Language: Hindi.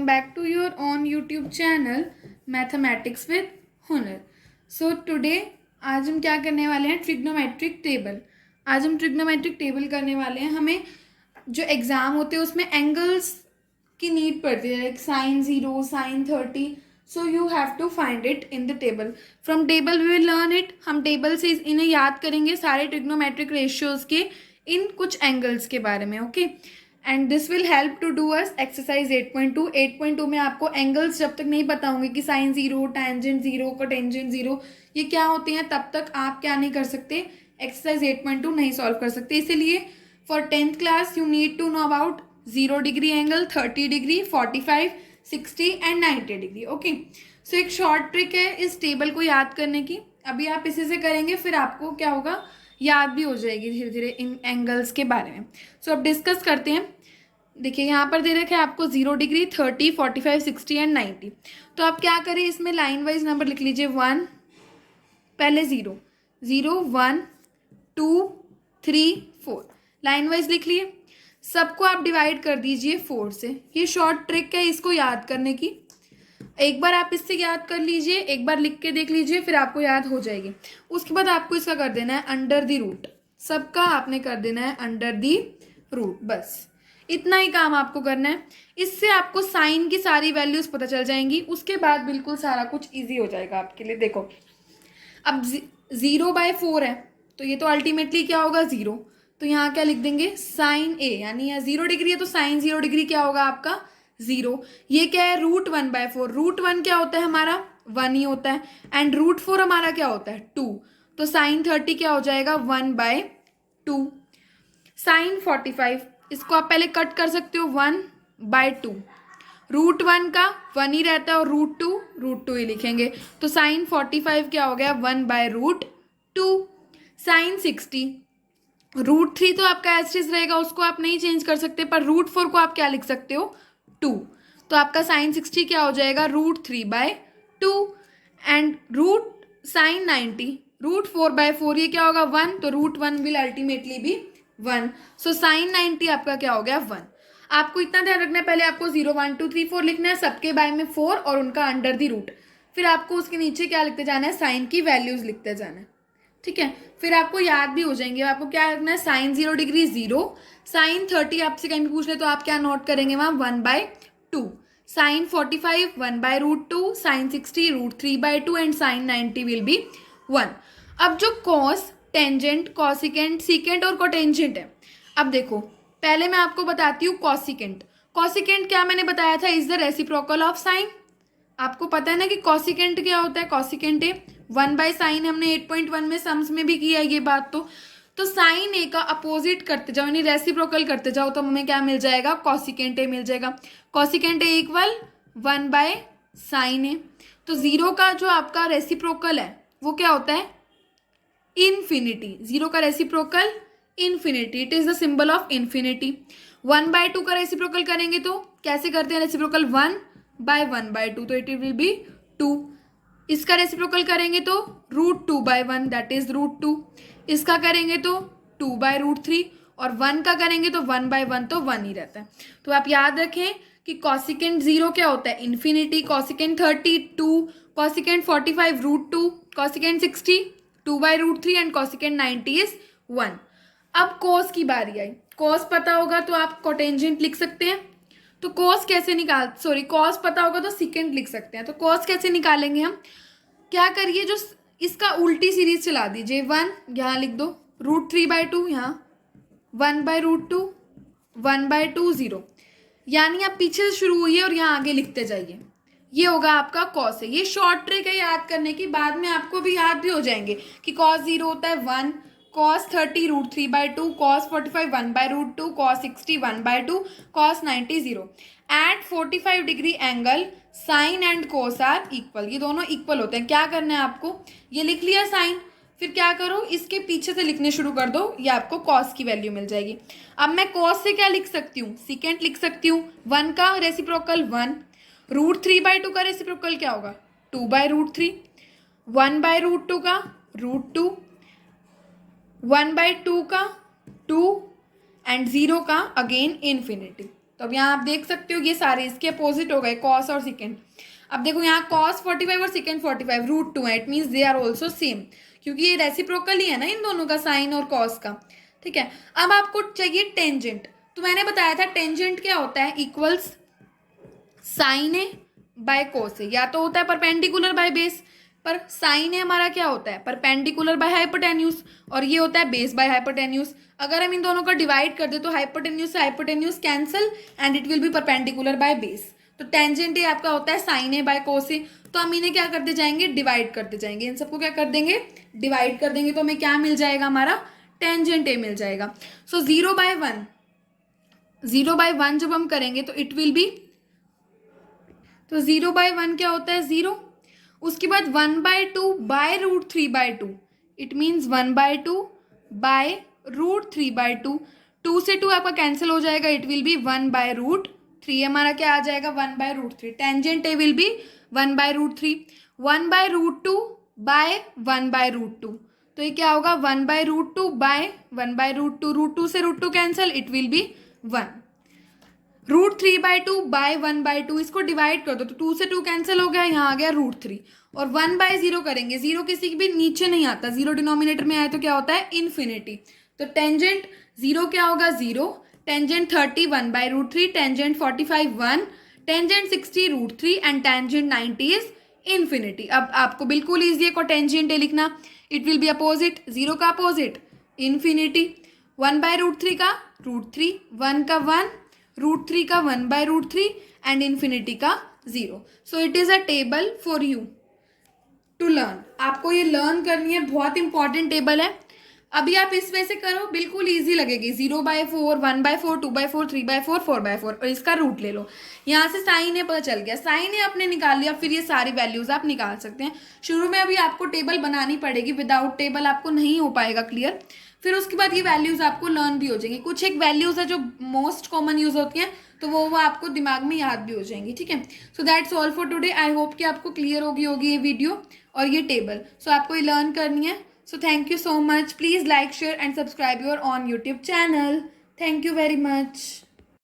back to your own YouTube channel mathematics with Hunar. So today आज हम क्या करने वाले हैं, ट्रिग्नोमेट्रिक टेबल। आज हम ट्रिग्नोमेट्रिक टेबल करने वाले हैं। हमें जो एग्ज़ाम होते हैं उसमें एंगल्स की नीड पड़ती है, like sin 0, sin 30। So you have to find it in the table. From table we will learn it. हम टेबल से इन्हें याद करेंगे, सारे ट्रिग्नोमेट्रिक रेशियोज़ के इन कुछ एंगल्स के बारे में। Okay, and this will help to do us exercise 8.2। 8.2 में आपको एंगल्स जब तक नहीं पता होंगे कि साइन 0, टेंजेंट 0, कोटेंजेंट 0 ये क्या होते हैं, तब तक आप क्या नहीं कर सकते, एक्सरसाइज 8.2 नहीं सॉल्व कर सकते। इसीलिए for 10th class you need to know about 0 degree angle, 30 degree, 45, 60 and 90 degree. Okay, so एक शॉर्ट ट्रिक है इस टेबल को याद करने की। अभी आप इसी से करेंगे, फिर आपको क्या होगा, याद भी हो जाएगी धीरे धीरे इन एंगल्स के बारे में। सो अब डिस्कस करते हैं। देखिए यहाँ पर दे रखा है आपको 0 डिग्री, 30, 45, 60 एंड 90। तो आप क्या करें, इसमें लाइन वाइज नंबर लिख लीजिए। 1 पहले 0, 0, 1, 2, 3, 4 लाइन वाइज लिख लिए। सबको आप डिवाइड कर दीजिए 4 से। ये शॉर्ट ट्रिक है इसको याद करने की। एक बार आप इससे याद कर लीजिए, एक बार लिख के देख लीजिए, फिर आपको याद हो जाएगी। उसके बाद आपको इसका कर देना है अंडर द रूट। सबका आपने कर देना है अंडर द रूट, बस इतना ही काम आपको करना है। इससे आपको साइन की सारी वैल्यूज पता चल जाएंगी। उसके बाद बिल्कुल सारा कुछ इजी हो जाएगा आपके लिए। देखो अब 0/4 है, तो ये तो अल्टीमेटली क्या होगा, 0। तो यहाँ क्या लिख देंगे, साइन ए, यानी यहाँ 0 डिग्री है तो साइन 0 डिग्री क्या होगा आपका, 0। ये क्या है, √1/4। √1 क्या होता है हमारा, 1 ही होता है। एंड √4 हमारा क्या होता है, 2। तो साइन 30 क्या हो जाएगा, 1/2। साइन 45, इसको आप पहले कट कर सकते हो, 1/2। √1 का 1 ही रहता है और √2 ही लिखेंगे। तो साइन 45 क्या हो गया, 1/√2। साइन 60, √3 तो आपका एज रहेगा, उसको आप नहीं चेंज कर सकते, पर √4 को आप क्या लिख सकते हो, 2। तो आपका साइन 60 क्या हो जाएगा, √3/2। एंड साइन 90, √4/4 ये क्या होगा, 1। तो √1 विल अल्टीमेटली भी 1। सो साइन 90 आपका क्या हो गया, 1। आपको इतना ध्यान रखना है, पहले आपको 0, 1, 2, 3, 4 लिखना है, सबके बाय में 4 और उनका अंडर द रूट। फिर आपको उसके नीचे क्या लिखते जाना है, साइन की वैल्यूज लिखते जाना है। ठीक है, फिर आपको याद भी हो जाएंगे। आपको क्या रखना है, साइन 0 डिग्री 0, साइन 30 आपसे कहीं भी पूछ ले तो आप क्या नोट करेंगे वहाँ, 1/2। Sine 45 1/√2, sine 60 √3/2 and sine 90 will be 1। अब जो कॉस, टेंजेंट, कॉसिकेंट, सीकेंट और कोटेंजेंट है, अब देखो पहले मैं आपको बताती हूँ कॉसिकेंट। कॉसिकेंट क्या मैंने बताया था, is the reciprocal of sine. आपको पता है ना कि कॉसिकेंट क्या होता है, कॉसिकेंट ए 1/sin। हमने 8.1 में सम्स में भी किया ये बात। तो साइन ए का अपोजिट करते जाओ, यानी रेसिप्रोकल करते जाओ, तो हमें क्या मिल जाएगा, कॉसिकेंट ए मिल जाएगा। कॉसिकेंट ए इक्वल 1/sin ए। तो 0 का जो आपका रेसिप्रोकल है वो क्या होता है, इन्फिनिटी। 0 का reciprocal infinity, it is the symbol of infinity. 1/2 का रेसिप्रोकल करेंगे तो कैसे करते हैं रेसिप्रोकल, 1/1/2, तो इट विल बी 2। इसका रेसिप्रोकल करेंगे तो √2/1, दैट इज √2। इसका करेंगे तो 2/√3 और 1 का करेंगे तो 1/1, तो 1 ही रहता है। तो आप याद रखें कि कॉसिकेंट 0 क्या होता है, infinity. Cosecant 30 2, cosecant 45 √2, cosecant 60 2/√3 and cosecant 90 is 1। अब कॉस की बारी आई। कॉस पता होगा तो आप कोटेंजेंट लिख सकते हैं। तो कॉस कैसे कॉस पता होगा तो सीकेंट लिख सकते हैं। तो कॉस कैसे निकालेंगे हम, क्या करिए, जो इसका उल्टी सीरीज चला दीजिए। 1 यहाँ लिख दो, √3/2 यहाँ, 1/√2, 1/2, 0। यानी आप पीछे से शुरू हुई है और यहाँ आगे लिखते जाइए। ये होगा आपका कॉस है। ये शॉर्ट ट्रिक है याद करने की, बाद में आपको भी याद भी हो जाएंगे कि कॉस 0 होता है 1, cos 30 √3/2, cos 45 1/√2, cos 60 1/2, cos 90 0। At 45 degree angle sine and cos are equal, ये दोनों इक्वल होते हैं। क्या करना है आपको, ये लिख लिया साइन, फिर क्या करो, इसके पीछे से लिखने शुरू कर दो, ये आपको कॉस की वैल्यू मिल जाएगी। अब मैं कॉस से क्या लिख सकती हूँ, सीकेंट लिख सकती हूँ। 1 का रेसिप्रोकल 1, √3/2 का रेसिप्रोकल क्या होगा, 2/√3, 1/√2 का √2, 1/2 का 2 एंड 0 का अगेन इन्फिनिटी। तो अब यहाँ आप देख सकते हो ये सारे इसके अपोजिट हो गए, कॉस और सेकेंड। अब देखो यहाँ कॉस 45 और सेकेंड 45 √2 है, it means they are also same, क्योंकि ये रेसिप्रोकल ही है ना इन दोनों का, साइन और कॉस का। ठीक है, अब आपको चाहिए टेंजेंट। तो मैंने बताया था टेंजेंट क्या होता है, equals sine A by cos A, या तो होता है परपेंडिकुलर बाय बेस, पर साइन ए हमारा क्या होता है, परपेंडिकुलर बाय हाइपोटेन्यूज, और ये होता है बेस बाय हाइपोटेन्यूज। अगर हम इन दोनों को डिवाइड कर दे तो हाइपोटेन्यूज से hypotenuse cancel and it will B perpendicular by base. तो टेंजेंट ये आपका होता है साइन ए बाय कोस ए। तो हम इन्हें क्या करते जाएंगे, डिवाइड करते जाएंगे, इन सबको क्या कर देंगे, डिवाइड कर देंगे, तो हमें क्या मिल जाएगा, हमारा टेंजेंट ए मिल जाएगा। सो 0/1, 0/1 जब हम करेंगे तो इट विल बी, तो 0/1 क्या होता है, 0। उसके बाद 1/2 बाय √3/2, इट मीन्स 1/2 बाय √3/2, 2 से 2 आपका कैंसिल हो जाएगा, इट विल बी 1/√3, हमारा क्या आ जाएगा 1/√3। Tangent A will be 1/√3, 1/√2 by 1/√2, तो ये क्या होगा 1/√2 बाय 1/√2, √2 से √2 cancel, it will be 1। √3/2 by 1/2, इसको डिवाइड कर दो तो 2 से 2 कैंसिल हो गया, यहाँ आ गया √3, और 1/0 करेंगे, 0 किसी के भी नीचे नहीं आता, 0 डिनोमिनेटर में आए तो क्या होता है इन्फिनिटी। तो टेंजेंट 0 क्या होगा 0, tangent 30 1/√3, tangent 45 1, tangent 60 √3 and tangent 90 is infinity. अब आपको बिल्कुल ईजी है टेंजेंट ए लिखना, इट विल बी अपोजिट, 0 का अपोजिट इन्फिनिटी, 1/√3 का √3, 1 का 1, √3 का 1/√3 एंड इन्फिनिटी का 0। So it is a table for you to learn, आपको ये लर्न करनी है, बहुत इंपॉर्टेंट टेबल है। अभी आप इस वजह से करो, बिल्कुल इजी लगेगी, 0/4, 1/4, 2/4, 3/4, 4/4, और इसका रूट ले लो। यहाँ से साइन है पता चल गया, साइन है आपने निकाल लिया, फिर ये सारी वैल्यूज आप निकाल सकते हैं। शुरू में अभी आपको टेबल बनानी पड़ेगी, विदाउट टेबल आपको नहीं हो पाएगा क्लियर। फिर उसके बाद ये वैल्यूज आपको लर्न भी हो जाएंगी, कुछ एक वैल्यूज है जो मोस्ट कॉमन यूज होती हैं, तो वो आपको दिमाग में याद भी हो जाएंगी। ठीक है, so that's all for today. I hope कि आपको क्लियर होगी ये वीडियो और ये टेबल। सो आपको ये लर्न करनी है। So thank you so much. Please like, share and subscribe your on YouTube channel. Thank you very much.